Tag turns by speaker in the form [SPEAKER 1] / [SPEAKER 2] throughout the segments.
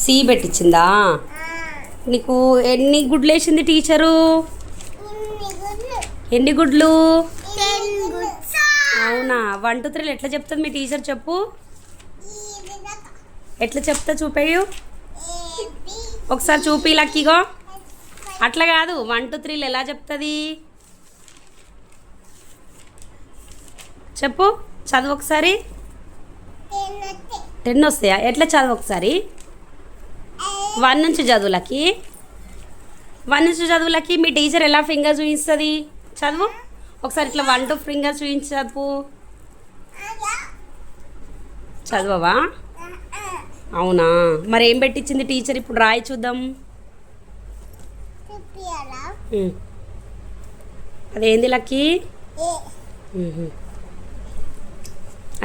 [SPEAKER 1] C పెట్టించిందా? నీకు ఎన్ని గుడ్లు వేసింది టీచరు? ఎన్ని గుడ్లు? అవునా? 1 2 3 ఎట్లా చెప్తుంది మీ టీచర్? చెప్పు, ఎట్లా చెప్తా చూపేయు ఒకసారి. చూపి లక్కీగో. అట్లా కాదు, 1 2 3 ఎలా చెప్తుంది చెప్పు. చదువు ఒకసారి. 10 వస్తాయా? ఎట్లా చదువు ఒకసారి. 1 నుంచి చదువులకి, 1 నుంచి చదువులకి మీ టీచర్ ఎలా ఫింగర్ చూపిస్తుంది? చదువు ఒకసారి. ఇట్లా 1 2 ఫింగర్ చూపించి చదువు. చదవవా? అవునా? మరి ఏం పెట్టించింది టీచర్? ఇప్పుడు రాయి చూద్దాం. అదేంది లక్కీ?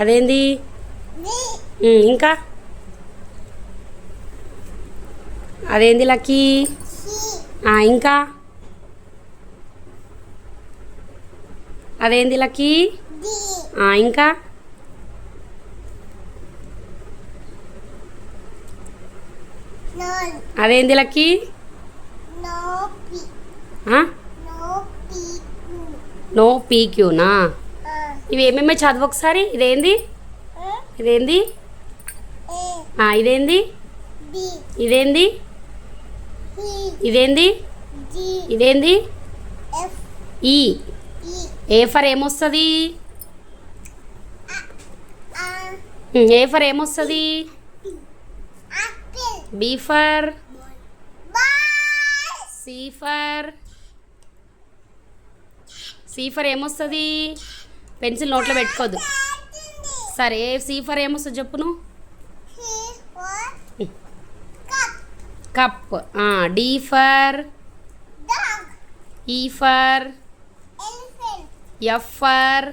[SPEAKER 1] అదేంది? ఇంకా అదేంది లక్కీ? ఇంకా అదేంది లక్కీ? ఇంకా అదేంది లక్కీ? నో పీక్యూనా? ఇవి ఏమేమి చదువు ఒకసారి. ఇదేంది? ఇదేంది? ఇదేంది? ఇదేంది? ఇదేంది? ఇదేంది? ఈ. ఏ ఫర్ ఏమొస్తుంది? ఏ ఫర్ ఏమొస్తుంది? B for? సి ఫర్ ఏమొస్తుంది? పెన్సిల్ నోట్లో పెట్టుకోద్దు. సరే, సి ఫర్ ఏమొస్తుంది చెప్పు నువ్వు. Cup. D for? E for? F for?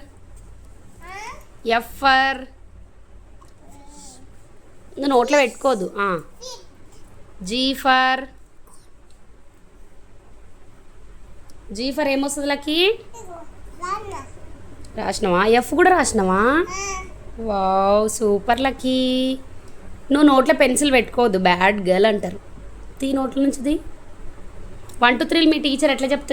[SPEAKER 1] ఇంకా నోట్లో పెట్టుకోదు. G for? ఏమొస్తుంది లక్కీ? రాసినావా? ఎఫ్ కూడా రాసినావా? Wow, super lucky. నువ్వు నోట్లో పెన్సిల్ పెట్టుకోవద్దు, బ్యాడ్ గర్ల్ అంటారు. తీ నోట్ల నుంచి. 1 2 3 మీ టీచర్ ఎట్లా చెప్తుంది?